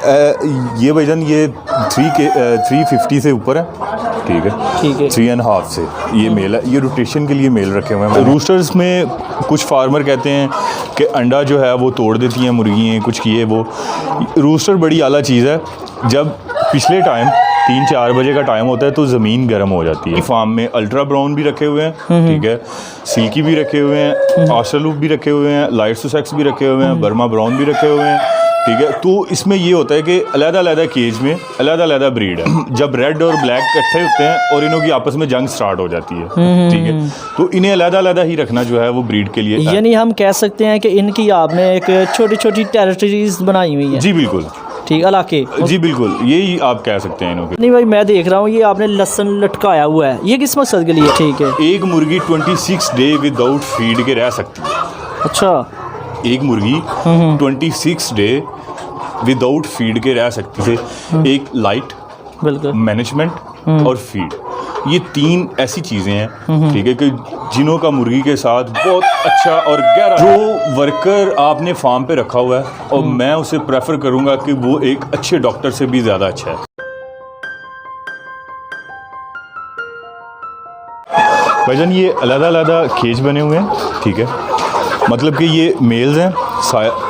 ये भाईजान ये 350 से ऊपर है, ठीक है 3.5 से ये मेल है। ये रोटेशन के लिए मेल रखे हुए हैं। रूस्टर्स में कुछ फार्मर कहते हैं कि अंडा जो है वो तोड़ देती हैं मुर्गियाँ, कुछ किए वो। रूस्टर बड़ी आला चीज़ है। जब पिछले टाइम 3-4 बजे का टाइम होता है तो ज़मीन गर्म हो जाती है। फार्म में अल्ट्रा ब्राउन भी रखे हुए हैं, ठीक है, सिल्की भी रखे हुए हैं, ऑस्ट्रेलूप भी रखे हुए हैं, लाइट सुसेक्स भी रखे हुए हैं, बर्मा ब्राउन भी रखे हुए हैं, ठीक है। तो इसमें ये होता है कि अलग-अलग केज में अलग-अलग ब्रीड है। जब रेड और ब्लैक इकट्ठे होते हैं और इनों की आपस में जंग स्टार्ट हो जाती है, ठीक है, तो इन्हें अलग-अलग ही रखना जो है वो ब्रीड के लिए। यानी हम कह सकते हैं कि इनकी आपने एक छोटी-छोटी टेरिटरीज बनाई हुई है। जी बिल्कुल, ठीक, इलाके। जी बिल्कुल, यही आप कह सकते हैं इनों के। नहीं भाई, मैं देख रहा हूँ ये आपने लहसुन लटकाया हुआ है, ये किस मकसद के लिए? ठीक है, एक मुर्गी 26 डे विदाउट फीड के रह सकती है। अच्छा, एक मुर्गी 26 डे विदाउट फीड के रह सकती है। एक लाइट, बिल्कुल, मैनेजमेंट और फीड, ये 3 ऐसी चीज़ें हैं, ठीक है, कि जिनों का मुर्गी के साथ बहुत अच्छा और गहरा। जो वर्कर आपने फार्म पे रखा हुआ है, और मैं उसे प्रेफर करूंगा कि वो एक अच्छे डॉक्टर से भी ज़्यादा अच्छा है। भाईजान ये अलग-अलग केज बने हुए हैं, ठीक है, मतलब कि ये मेल्स हैं,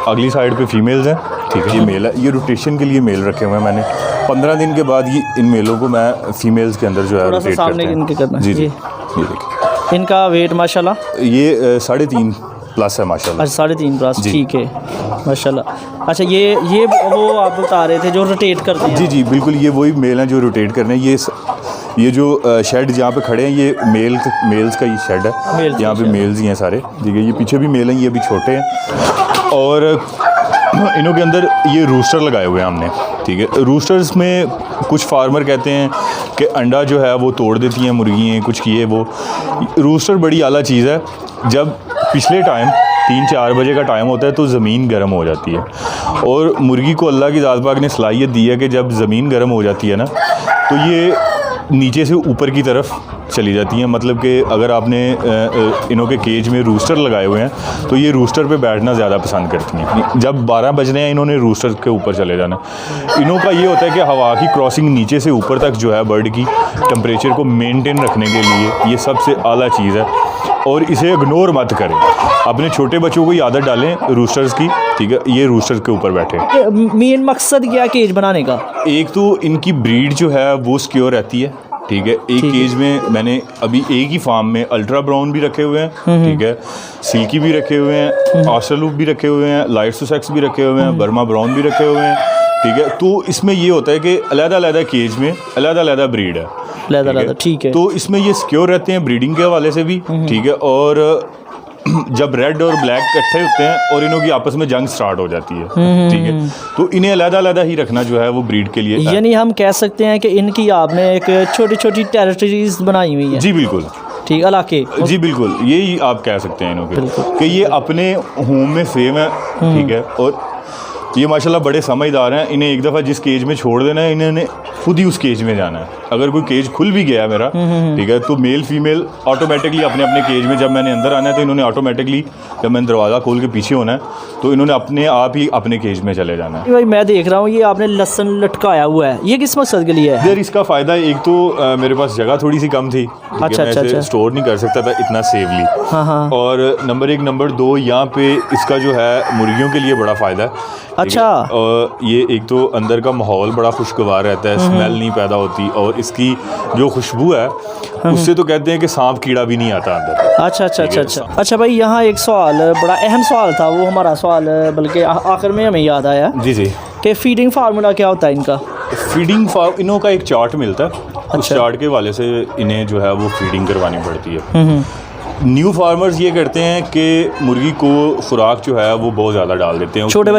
अगली साइड पे फीमेल्स हैं, ठीक है। ये मेल है, ये रोटेशन के लिए मेल रखे हुए हैं मैंने। 15 दिन के बाद ये इन मेलों को मैं फीमेल्स के अंदर जो है रोटेट करते हैं। इनके करना। जी जी, ये देखिए, इनका वेट माशाल्लाह ये 3.5 प्लस है माशाल्लाह। अच्छा, 3.5 प्लस, ठीक है माशाल्लाह। अच्छा, ये वो आप बता रहे थे जो रोटेट करते हैं? जी जी बिल्कुल, ये वही मेल हैं जो रोटेट करने हैं। ये जो शेड जहाँ पे खड़े हैं, ये मेल्स का ही शेड है। यहाँ पे मेल्स ही हैं सारे, ठीक है। ये पीछे भी मेल हैं, ये भी छोटे हैं। और इनों के अंदर ये रूस्टर लगाए हुए हैं हमने, ठीक है। रूस्टर्स में कुछ फार्मर कहते हैं कि अंडा जो है वो तोड़ देती हैं मुर्गियाँ, कुछ किए वो। रूस्टर बड़ी आला चीज़ है। जब पिछले टाइम 3-4 बजे का टाइम होता है तो ज़मीन गर्म हो जाती है, और मुर्गी को अल्लाह की ज़ात पाक ने सलाहियत दी है कि जब ज़मीन गर्म हो जाती है ना, तो ये नीचे से ऊपर की तरफ चली जाती हैं। मतलब कि अगर आपने इनों के केज में रूस्टर लगाए हुए हैं तो ये रूस्टर पे बैठना ज़्यादा पसंद करती हैं। जब 12 बजने हैं इन्होंने रूस्टर के ऊपर चले जाना। इनों का ये होता है कि हवा की क्रॉसिंग नीचे से ऊपर तक जो है बर्ड की टेम्परेचर को मेंटेन रखने के लिए ये सबसे आला चीज़ है, और इसे इग्नोर मत करें। अपने छोटे बच्चों को आदत डालें रूस्टर्स की, ठीक है, ये रूस्टर के ऊपर बैठे। मेन मकसद क्या केज बनाने का? एक तो इनकी ब्रीड जो है वो सिक्योर रहती है, ठीक है। एक केज में मैंने अभी एक ही फार्म में अल्ट्रा ब्राउन भी रखे हुए हैं, ठीक है, सिल्की भी रखे हुए हैं, ऑस्ट्रेलूप भी रखे हुए हैं, लाइट सुसेक्स भी रखे हुए हैं, बर्मा ब्राउन भी रखे हुए हैं, ठीक है। तो इसमें ये होता है कि अलग-अलग केज में अलग-अलग ब्रीड है, ठीक है। तो इसमें ये सिक्योर रहते हैं ब्रीडिंग के हवाले से भी, ठीक है। और जब रेड और ब्लैक इकट्ठे होते हैं और इनों की आपस में जंग स्टार्ट हो जाती है, ठीक है, तो इन्हें अलग-अलग ही रखना जो है वो ब्रीड के लिए। यानी हम कह सकते हैं कि इनकी आपने एक छोटी-छोटी टेरिटरीज बनाई हुई है। जी बिल्कुल, ठीक, इलाके। जी बिल्कुल, यही आप कह सकते हैं इनों के, कि ये अपने होम में सेम है, ठीक है। और ये माशाल्लाह बड़े समझदार हैं। इन्हें एक दफ़ा जिस केज में छोड़ देना है, इन्होंने खुद ही उस केज में जाना है। अगर कोई केज खुल भी गया मेरा, ठीक है, तो मेल फीमेल ऑटोमेटिकली अपने अपने केज में, जब मैंने अंदर आना है तो इन्होंने ऑटोमेटिकली, जब मैंने दरवाज़ा खोल के पीछे होना है तो इन्होंने अपने आप ही अपने केज में चले जाना है। भाई मैं देख रहा हूँ ये आपने लहसुन लटकाया हुआ है, ये किस मकसद के लिए है? यार इसका फ़ायदा एक तो मेरे पास जगह थोड़ी सी कम थी, अच्छा, स्टोर नहीं कर सकता था इतना सेफली, और नंबर 1, नंबर 2 यहाँ पे इसका जो है मुर्गियों के लिए बड़ा फ़ायदा है। अच्छा, ये एक तो अंदर का माहौल बड़ा खुशगवार रहता है, स्मेल नहीं पैदा होती, और इसकी जो खुशबू है उससे तो कहते हैं कि सांप कीड़ा भी नहीं आता अंदर। अच्छा भाई, यहाँ एक सवाल, बड़ा अहम सवाल था, वो हमारा सवाल बल्कि आखिर में हमें याद आया। जी जी, कि फीडिंग फार्मूला क्या होता है इनका? फीडिंग इनों का एक चार्ट मिलता है, उस चार्ट के वाले से इन्हें जो है वो फीडिंग करवानी पड़ती है। न्यू फार्मर्स ये करते हैं कि मुर्गी को खुराक जो है वो बहुत ज़्यादा डाल देते हैं, छोटे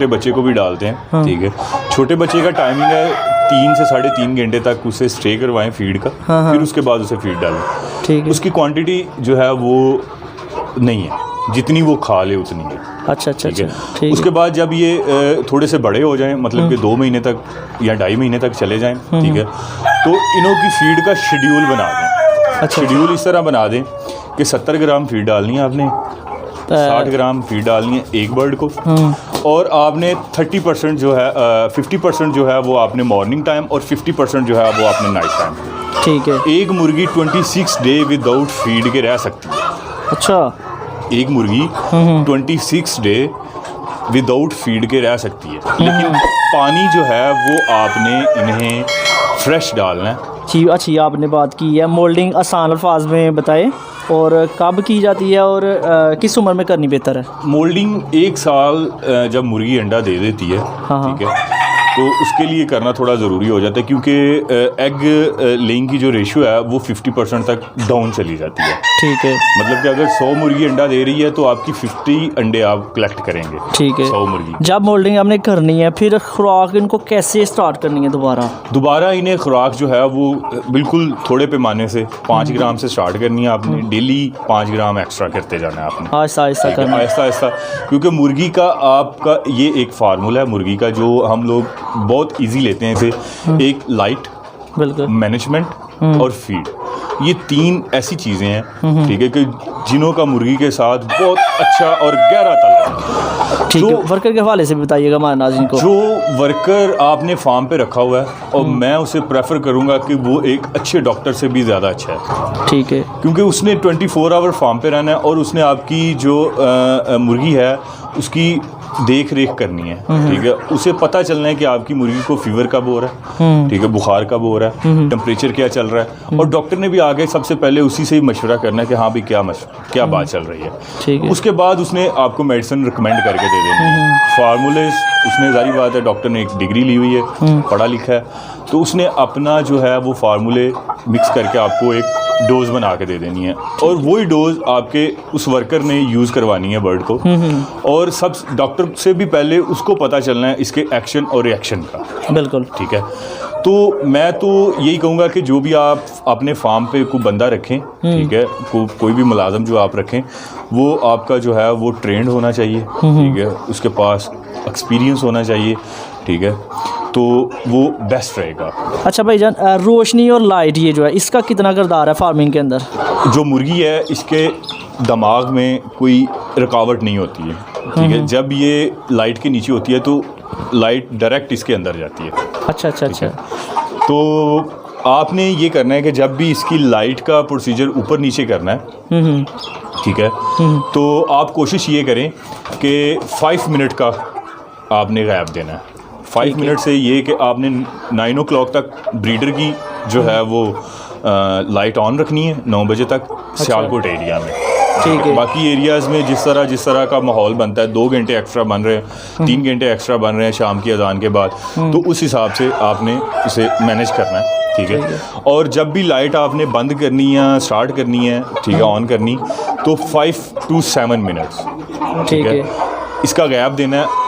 बच्चे को भी डालते हैं, ठीक है। छोटे बच्चे का टाइमिंग है 3 से 3.5 घंटे तक उसे स्टे करवाएं फीड का, फिर उसके बाद उसे फीड डालें, ठीक है। उसकी क्वांटिटी जो है वो नहीं है, जितनी वो खा ले उतनी है। अच्छा, ठीक है। उसके बाद जब ये थोड़े से बड़े हो जाएं, मतलब कि 2 महीने तक या 2.5 महीने तक चले जाएं, ठीक है, तो इनों की फीड का शेड्यूल बना दें। शेड्यूल इस तरह बना दें कि 70 ग्राम फीड डालनी है आपने, 60 ग्राम फीड डालनी है एक बर्ड को, और आपने 30% जो है 50% जो है वो आपने मॉर्निंग टाइम और 50% जो है वो आपने नाइट टाइम। ठीक है। एक मुर्गी 26 डे विदाउट फीड के रह सकती है। अच्छा, एक मुर्गी 26 डे विदाउट फीड के रह सकती है, लेकिन पानी जो है वो आपने इन्हें फ्रेश डालना है। अच्छी आपने बात की है। मोल्डिंग आसान अल्फाज में बताए, और कब की जाती है और किस उम्र में करनी बेहतर है? मोल्डिंग 1 साल जब मुर्गी अंडा दे देती है, हाँ। ठीक है, तो उसके लिए करना थोड़ा ज़रूरी हो जाता है, क्योंकि एग लेइंग की जो रेशियो है वो 50% तक डाउन चली जाती है। ठीक है। मतलब कि अगर 100 मुर्गी अंडा दे रही है तो आपकी 50 अंडे आप कलेक्ट करेंगे। ठीक है। 100 मुर्गी। जब मोल्डिंग हमने करनी है, फिर खुराक इनको कैसे स्टार्ट करनी है दोबारा? इन्हें खुराक जो है वो बिल्कुल थोड़े पैमाने से 5 ग्राम से स्टार्ट करनी है आपने। डेली 5 ग्राम एक्स्ट्रा करते जाना है आपने, आहिस्ता आहिस्ता करना, आहिस्ता आहिस्ता, क्योंकि मुर्गी का आपका ये एक फार्मूला है मुर्गी का जो हम लोग बहुत इजी लेते हैं इसे। एक लाइट, बिल्कुल, मैनेजमेंट और फीड, ये 3 ऐसी चीज़ें हैं, ठीक है, कि जिन्हों का मुर्गी के साथ बहुत अच्छा और गहरा ताल्लुक है। ठीक है। वर्कर के हवाले से भी बताइएगा हमारे नाज़रीन को। जो वर्कर आपने फार्म पे रखा हुआ है, और मैं उसे प्रेफर करूंगा कि वो एक अच्छे डॉक्टर से भी ज़्यादा अच्छा है। ठीक है। क्योंकि उसने 24 आवर फार्म पे रहना है, और उसने आपकी जो मुर्गी है उसकी देख रेख करनी है, ठीक है। उसे पता चलना है कि आपकी मुर्गी को फीवर कब हो रहा है, ठीक है, बुखार कब हो रहा है, टेम्परेचर क्या चल रहा है, और डॉक्टर ने भी आगे सबसे पहले उसी से ही मशवरा करना है कि हाँ भाई क्या बात चल रही है। ठीक है। उसके बाद उसने आपको मेडिसिन रिकमेंड करके दे देनी है। फार्मूले उसने, जारी बात है, डॉक्टर ने एक डिग्री ली हुई है, पढ़ा लिखा है, तो उसने अपना जो है वो फार्मूले मिक्स करके आपको एक डोज बना के दे देनी है, और वही डोज आपके उस वर्कर ने यूज़ करवानी है बर्ड को। और सब डॉक्टर से भी पहले उसको पता चलना है इसके एक्शन और रिएक्शन का। बिल्कुल। ठीक है। तो मैं तो यही कहूँगा कि जो भी आप अपने फार्म पे कोई बंदा रखें, ठीक है, कोई भी मुलाजम जो आप रखें, वो आपका जो है वो ट्रेंड होना चाहिए, ठीक है, उसके पास एक्सपीरियंस होना चाहिए, ठीक है, तो वो बेस्ट रहेगा। अच्छा भाईजान, रोशनी और लाइट ये जो है इसका कितना किरदार है फार्मिंग के अंदर? जो मुर्गी है इसके दिमाग में कोई रुकावट नहीं होती है, ठीक है। जब ये लाइट के नीचे होती है तो लाइट डायरेक्ट इसके अंदर जाती है। अच्छा अच्छा अच्छा। तो आपने ये करना है कि जब भी इसकी लाइट का प्रोसीजर ऊपर नीचे करना है, ठीक है, तो आप कोशिश ये करें कि 5 मिनट का आपने गैप देना है। 5 मिनट से ये कि आपने 9 o'clock तक ब्रीडर की जो है वो लाइट ऑन रखनी है 9 बजे तक सियालकोट एरिया में। ठीक है। बाकी एरियाज़ में जिस तरह का माहौल बनता है, 2 घंटे एक्स्ट्रा बन रहे हैं, 3 घंटे एक्स्ट्रा बन रहे हैं शाम की अजान के बाद, तो उस हिसाब से आपने इसे मैनेज करना है, ठीक है। और जब भी लाइट आपने बंद करनी है, स्टार्ट करनी है, ठीक है, ऑन करनी, तो 5 to 7 मिनट्स, ठीक है, इसका गैप देना है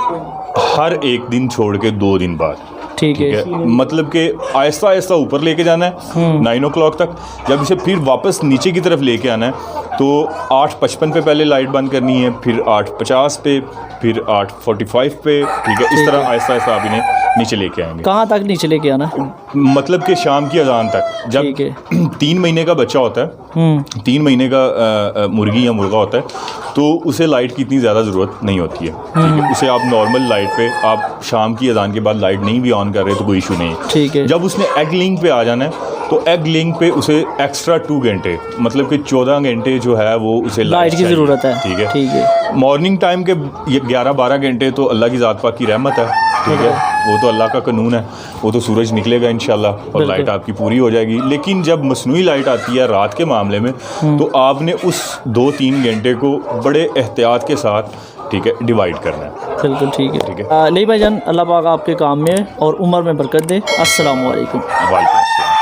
हर एक दिन छोड़ के 2 दिन बाद, ठीक है। मतलब कि आहिस्ता आहिस्ता ऊपर लेके जाना है 9 o'clock तक। जब इसे फिर वापस नीचे की तरफ लेके आना है तो 8:55 पे पहले लाइट बंद करनी है, फिर 8:50 पे, फिर 8:45 पे, ठीक है। इस तरह आहिस्ता आहिस्ता आप इन्हें नीचे लेके आएंगे। कहाँ तक नीचे लेके आना? मतलब कि शाम की अजान तक। जब 3 महीने का बच्चा होता है, 3 महीने का मुर्गी या मुर्गा होता है, तो उसे लाइट की इतनी ज़्यादा ज़रूरत नहीं होती है, ठीक है। उसे आप नॉर्मल लाइट पे, आप शाम की अजान के बाद लाइट नहीं भी ऑन कर रहे तो कोई इशू नहीं है, ठीक है। जब उसने एग लेइंग पे आ जाना है तो एग लेइंग पे उसे एक्स्ट्रा 2 घंटे, मतलब कि 14 घंटे जो है वो उसे लाइट की ज़रूरत है, ठीक है, ठीक है। मॉर्निंग टाइम के 11-12 घंटे तो अल्लाह की ज़ात पाक की रहमत है, ठीक है, वो तो अल्लाह का कानून है, वो तो सूरज निकलेगा इंशाल्लाह और लाइट आपकी पूरी हो जाएगी। लेकिन जब मसनूई लाइट आती है रात के मामले में, तो आपने उस 2-3 घंटे को बड़े एहतियात के साथ, ठीक है, डिवाइड करना है। बिल्कुल ठीक है, ठीक है। नहीं भाईजान, अल्लाह पाक आपके काम में और उम्र में बरकत दे। अस्सलाम वालेकुम। वालेकुम अस्सलाम।